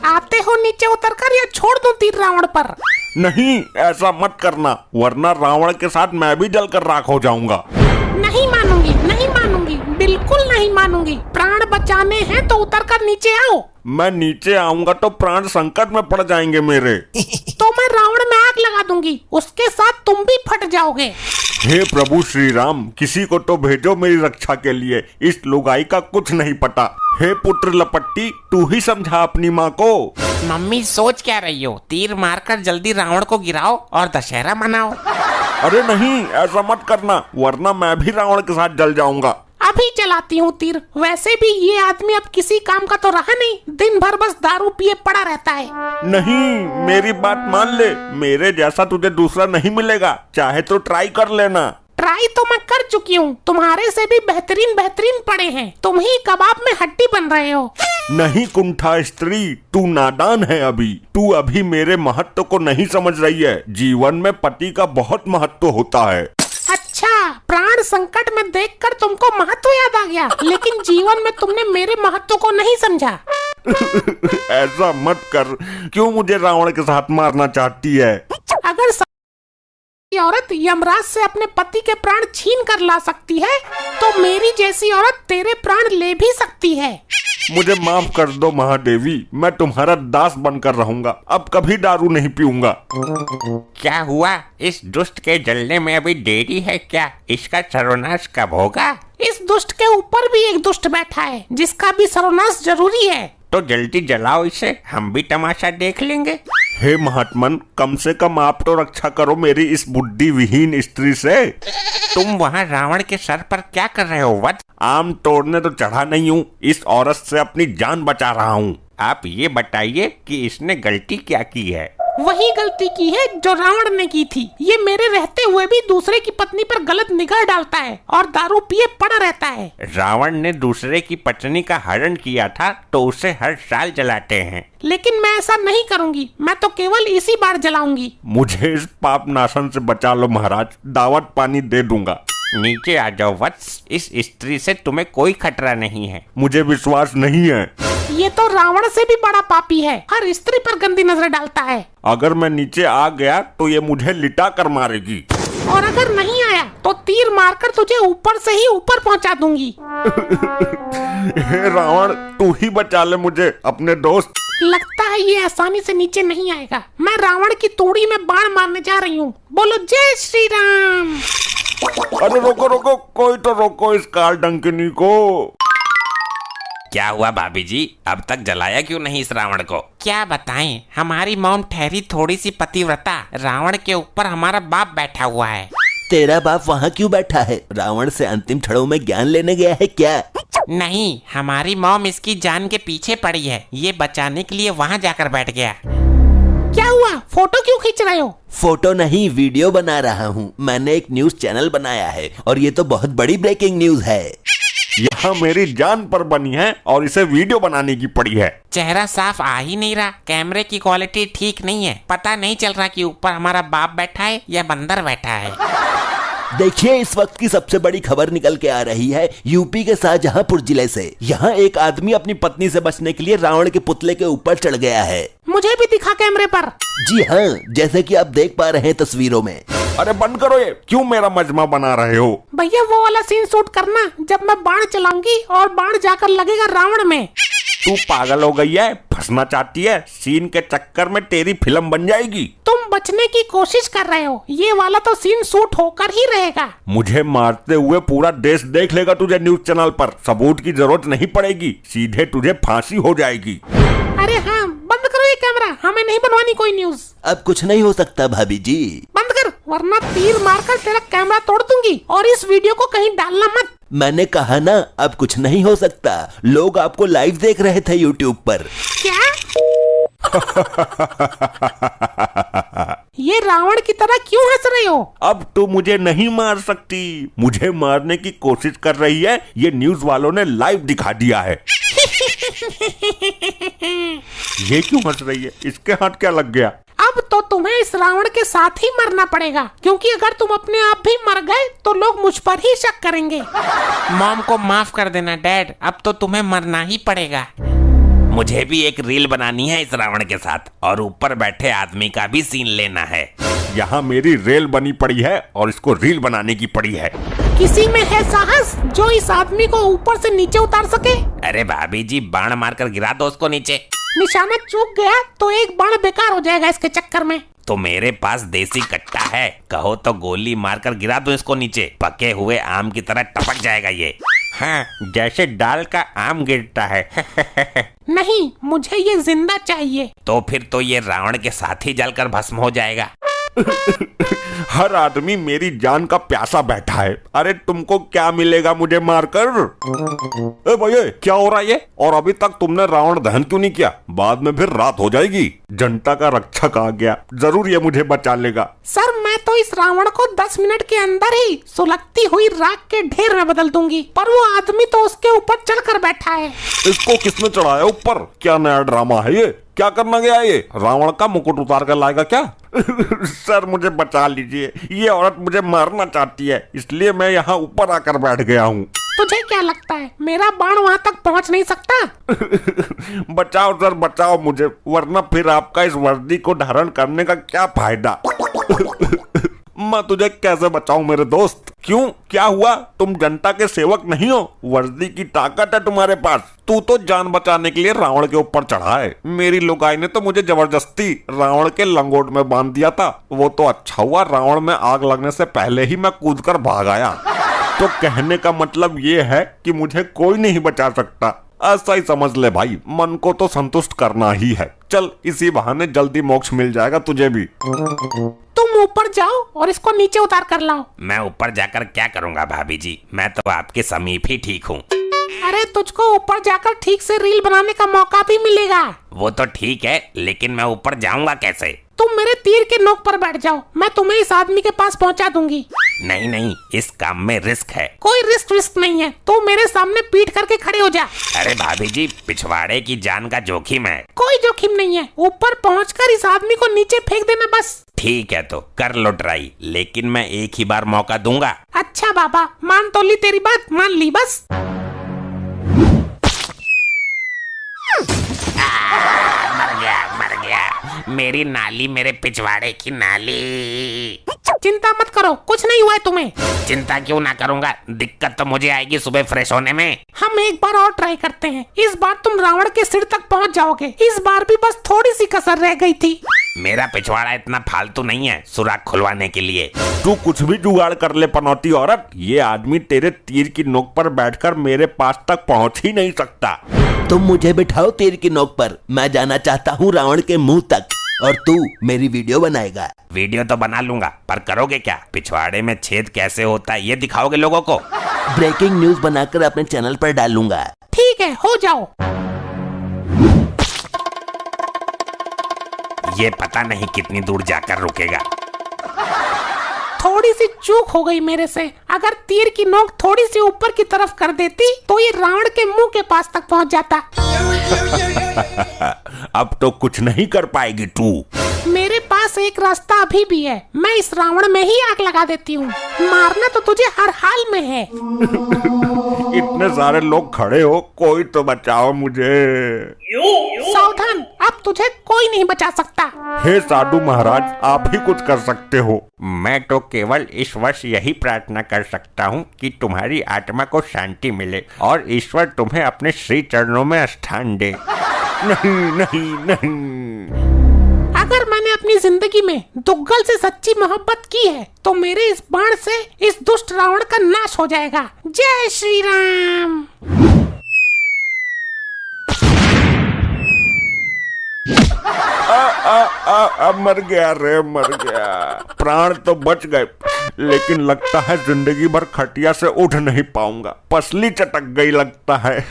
आते हो नीचे उतरकर या छोड़ दूं तीर रावण पर? नहीं, ऐसा मत करना, वरना रावण के साथ मैं भी जलकर राख हो जाऊंगा। नहीं मानूंगी, नहीं मानूंगी, बिल्कुल नहीं मानूंगी। प्राण बचाने हैं तो उतरकर नीचे आओ। मैं नीचे आऊंगा तो प्राण संकट में पड़ जाएंगे मेरे। तो मैं रावण में आग लगा दूंगी, उसके साथ तुम भी फट जाओगे। हे प्रभु श्री राम, किसी को तो भेजो मेरी रक्षा के लिए, इस लुगाई का कुछ नहीं पता। हे पुत्र लपट्टी, तू ही समझा अपनी माँ को। मम्मी सोच क्या रही हो? तीर मारकर जल्दी रावण को गिराओ और दशहरा मनाओ। अरे नहीं, ऐसा मत करना, वरना मैं भी रावण के साथ जल जाऊंगा। अभी चलाती हूँ तीर। वैसे भी ये आदमी अब किसी काम का तो रहा नहीं, दिन भर बस दारू पिए पड़ा रहता है। नहीं, मेरी बात मान ले, मेरे जैसा तुझे दूसरा नहीं मिलेगा, चाहे तो ट्राई कर लेना। ट्राई तो मैं कर चुकी हूँ, तुम्हारे से भी बेहतरीन बेहतरीन पड़े हैं, तुम ही कबाब में हड्डी बन रहे हो। नहीं कुंठा स्त्री, तू नादान है अभी, तू अभी मेरे महत्व को नहीं समझ रही है। जीवन में पति का बहुत महत्व होता है। अच्छा, प्राण संकट में देखकर तुमको महत्व याद आ गया, लेकिन जीवन में तुमने मेरे महत्व को नहीं समझा। ऐसा मत कर, क्यों मुझे रावण के साथ मारना चाहती है? अगर औरत यमराज से अपने पति के प्राण छीन कर ला सकती है, तो मेरी जैसी औरत तेरे प्राण ले भी सकती है। मुझे माफ कर दो महादेवी, मैं तुम्हारा दास बनकर रहूंगा, अब कभी दारू नहीं पीऊंगा। क्या हुआ? इस दुष्ट के जलने में अभी देरी है क्या? इसका सर्वनाश कब होगा? इस दुष्ट के ऊपर भी एक दुष्ट बैठा है, जिसका भी सर्वनाश जरूरी है। तो जल्दी जलाओ इसे, हम भी तमाशा देख लेंगे। हे महात्मन, कम से कम आप तो रक्षा करो मेरी इस बुद्धि विहीन स्त्री से। तुम वहाँ रावण के सर पर क्या कर रहे हो वत्स? आम तोड़ने तो चढ़ा नहीं हूँ, इस औरत से अपनी जान बचा रहा हूँ। आप ये बताइए कि इसने गलती क्या की है? वही गलती की है जो रावण ने की थी। ये मेरे रहते हुए भी दूसरे की पत्नी पर गलत निगाह डालता है और दारू पिए पड़ा रहता है। रावण ने दूसरे की पत्नी का हरण किया था तो उसे हर साल जलाते हैं। लेकिन मैं ऐसा नहीं करूंगी, मैं तो केवल इसी बार जलाऊंगी। मुझे इस पाप नाशन से बचा लो महाराज, दावत पानी दे दूंगा। नीचे आ जाओ वत्स, इस स्त्री से तुम्हें कोई खतरा नहीं है। मुझे विश्वास नहीं है। ये तो रावण से भी बड़ा पापी है, हर स्त्री पर गंदी नजर डालता है। अगर मैं नीचे आ गया तो ये मुझे लिटा कर मारेगी, और अगर नहीं आया तो तीर मारकर तुझे ऊपर से ही ऊपर पहुंचा दूंगी। हे रावण, तू ही बचा ले मुझे, अपने दोस्त। लगता है ये आसानी से नीचे नहीं आएगा। मैं रावण की तोड़ी में बाण मारने जा रही हूँ। बोलो जय श्री राम। अरे रोको रोको, कोई तो रोको इस काल डंकिनी को। क्या हुआ भाभी जी, अब तक जलाया क्यों नहीं इस रावण को? क्या बताएं, हमारी मॉम ठहरी थोड़ी सी पतिव्रता, रावण के ऊपर हमारा बाप बैठा हुआ है। तेरा बाप वहाँ क्यों बैठा है? रावण से अंतिम क्षणों में ज्ञान लेने गया है क्या? नहीं, हमारी मॉम इसकी जान के पीछे पड़ी है, ये बचाने के लिए वहाँ जाकर बैठ गया। क्या हुआ? फोटो क्यों खींच रहे हो? फोटो नहीं, वीडियो बना रहा हूँ। मैंने एक न्यूज चैनल बनाया है और ये तो बहुत बड़ी ब्रेकिंग न्यूज है। यहाँ मेरी जान पर बनी है और इसे वीडियो बनाने की पड़ी है। चेहरा साफ आ ही नहीं रहा, कैमरे की क्वालिटी ठीक नहीं है, पता नहीं चल रहा कि ऊपर हमारा बाप बैठा है या बंदर बैठा है। देखिए, इस वक्त की सबसे बड़ी खबर निकल के आ रही है यूपी के शाहजहांपुर जिले से। यहाँ एक आदमी अपनी पत्नी से बचने के लिए रावण के पुतले के ऊपर चढ़ गया है। मुझे भी दिखा कैमरे पर। जी हाँ, जैसे कि आप देख पा रहे हैं तस्वीरों में। अरे बंद करो ये, क्यों मेरा मजमा बना रहे हो? भैया वो वाला सीन शूट करना जब मैं बाण चलाऊंगी और बाण जाकर लगेगा रावण में। तू पागल हो गई है, फंसना चाहती है? सीन के चक्कर में तेरी फिल्म बन जाएगी। तुम बचने की कोशिश कर रहे हो, ये वाला तो सीन शूट होकर ही रहेगा। मुझे मारते हुए पूरा देश देख लेगा तुझे न्यूज चैनल पर, सबूत की जरूरत नहीं पड़ेगी, सीधे तुझे फांसी हो जाएगी। अरे हाँ, बंद करो ये कैमरा, हमें नहीं बनवानी कोई न्यूज। अब कुछ नहीं हो सकता भाभी जी। बंद कर, वरना तीर मारकर तेरा कैमरा तोड़ दूंगी, और इस वीडियो को कहीं डालना मत। मैंने कहा ना, अब कुछ नहीं हो सकता। लोग आपको लाइव देख रहे थे यूट्यूब पर। क्या? ये रावण की तरह क्यों हंस रहे हो? अब तो मुझे नहीं मार सकती, मुझे मारने की कोशिश कर रही है, ये न्यूज वालों ने लाइव दिखा दिया है। ये क्यों हंस रही है? इसके हाथ क्या लग गया? अब तो तुम्हें इस रावण के साथ ही मरना पड़ेगा, क्योंकि अगर तुम अपने आप भी मर गए तो लोग मुझ पर ही शक करेंगे। मॉम को माफ कर देना डैड, अब तो तुम्हें मरना ही पड़ेगा। मुझे भी एक रील बनानी है इस रावण के साथ, और ऊपर बैठे आदमी का भी सीन लेना है। यहाँ मेरी रेल बनी पड़ी है और इसको रील बनाने की पड़ी है। किसी में है साहस जो इस आदमी को ऊपर से नीचे उतार सके? अरे भाभी जी, बाण मारकर गिरा दो उसको नीचे। निशाना चूक गया तो एक बाण बेकार हो जाएगा इसके चक्कर में। तो मेरे पास देसी कट्टा है, कहो तो गोली मारकर गिरा दो इसको नीचे, पके हुए आम की तरह टपक जाएगा ये। हाँ, जैसे दाल का आम गिरता है। नहीं, मुझे ये जिंदा चाहिए। तो फिर तो ये रावण के साथ ही जलकर भस्म हो जाएगा। हर आदमी मेरी जान का प्यासा बैठा है। अरे तुमको क्या मिलेगा मुझे मारकर? ए भैया, क्या हो रहा है ये? और अभी तक तुमने रावण दहन क्यों नहीं किया? बाद में फिर रात हो जाएगी। जनता का रक्षक आ गया, जरूर ये मुझे बचा लेगा। सर, मैं तो इस रावण को 10 मिनट के अंदर ही सुलगती हुई राख के ढेर में बदल दूंगी, पर वो आदमी तो उसके ऊपर चढ़कर बैठा है। इसको किसने चढ़ाया ऊपर? क्या नया ड्रामा है ये? क्या करना गया ये? रावण का मुकुट उतार कर लाएगा क्या? सर, मुझे बचा लीजिए, ये औरत मुझे मारना चाहती है, इसलिए मैं यहाँ ऊपर आकर बैठ गया हूँ। तुझे क्या लगता है मेरा बाण वहाँ तक पहुँच नहीं सकता? बचाओ सर, बचाओ मुझे, वरना फिर आपका इस वर्दी को धारण करने का क्या फायदा? मैं तुझे कैसे बचाऊं मेरे दोस्त? क्यों, क्या हुआ? तुम जनता के सेवक नहीं हो? वर्दी की ताकत है तुम्हारे पास। तू तो जान बचाने के लिए रावण के ऊपर चढ़ा है। मेरी लुगाई ने तो मुझे जबरदस्ती रावण के लंगोट में बांध दिया था। वो तो अच्छा हुआ, रावण में आग लगने से पहले ही मैं कूदकर भाग आया। तो कहने का मतलब ये है कि मुझे कोई नहीं बचा सकता। ऐसा ही समझ ले भाई, मन को तो संतुष्ट करना ही है। चल, इसी बहाने जल्दी मोक्ष मिल जाएगा तुझे भी। तुम ऊपर जाओ और इसको नीचे उतार कर लाओ। मैं ऊपर जाकर क्या करूंगा भाभी जी, मैं तो आपके समीप ही ठीक हूँ। अरे, तुझको ऊपर जाकर ठीक से रील बनाने का मौका भी मिलेगा। वो तो ठीक है, लेकिन मैं ऊपर जाऊंगा कैसे? तुम मेरे तीर के नोक पर बैठ जाओ, मैं तुम्हें इस आदमी के पास पहुंचा दूंगी। नहीं नहीं, इस काम में रिस्क है। कोई रिस्क नहीं है, तू मेरे सामने पीठ करके खड़े हो जा। अरे भाभी जी, पिछवाड़े की जान का जोखिम है। कोई जोखिम नहीं है, ऊपर पहुंचकर इस आदमी को नीचे फेंक देना बस। ठीक है, तो कर लो ट्राई, लेकिन मैं एक ही बार मौका दूंगा। अच्छा बाबा, मान तो ली तेरी बात, मान ली बस। मर गया, मेरी नाली, मेरे पिछवाड़े की नाली। चिंता मत करो, कुछ नहीं हुआ है तुम्हें। चिंता क्यों ना करूंगा, दिक्कत तो मुझे आएगी सुबह फ्रेश होने में। हम एक बार और ट्राई करते हैं, इस बार तुम रावण के सिर तक पहुंच जाओगे। इस बार भी बस थोड़ी सी कसर रह गई थी। मेरा पिछवाड़ा इतना फालतू नहीं है सुराख खुलवाने के लिए। तू कुछ भी जुगाड़ कर ले पनौती औरत, ये आदमी तेरे तीर की नोक पर बैठकर मेरे पास तक पहुंच ही नहीं सकता। तुम मुझे बिठाओ तीर की नोक पर, मैं जाना चाहता हूँ रावण के मुंह तक, और तू मेरी वीडियो बनाएगा। वीडियो तो बना लूंगा, पर करोगे क्या? पिछवाड़े में छेद कैसे होता है ये दिखाओगे लोगों को? ब्रेकिंग न्यूज बनाकर अपने चैनल पर डालूंगा। ठीक है, हो जाओ। ये पता नहीं कितनी दूर जाकर रुकेगा। थोड़ी सी चूक हो गई मेरे से, अगर तीर की नोक थोड़ी सी ऊपर की तरफ कर देती तो ये रावण के मुंह के पास तक पहुंच जाता। अब तो कुछ नहीं कर पाएगी तू। मेरे पास एक रास्ता अभी भी है, मैं इस रावण में ही आग लगा देती हूँ। मारना तो तुझे हर हाल में है। इतने सारे लोग खड़े हो, कोई तो बचाओ मुझे। सावधान, अब तुझे कोई नहीं बचा सकता। हे साधु महाराज, आप ही कुछ कर सकते हो। मैं तो केवल इस वर्ष यही प्रार्थना कर सकता हूँ कि तुम्हारी आत्मा को शांति मिले और ईश्वर तुम्हें अपने श्री चरणों में स्थान दे। नहीं नहीं नहीं। अगर मैंने अपनी जिंदगी में दुग्गल से सच्ची मोहब्बत की है तो मेरे इस बाण से इस दुष्ट रावण का नाश हो जाएगा। जय श्री राम। मर गया रे, मर गया। प्राण तो बच गए, लेकिन लगता है जिंदगी भर खटिया से उठ नहीं पाऊंगा। पसली चटक गई लगता है।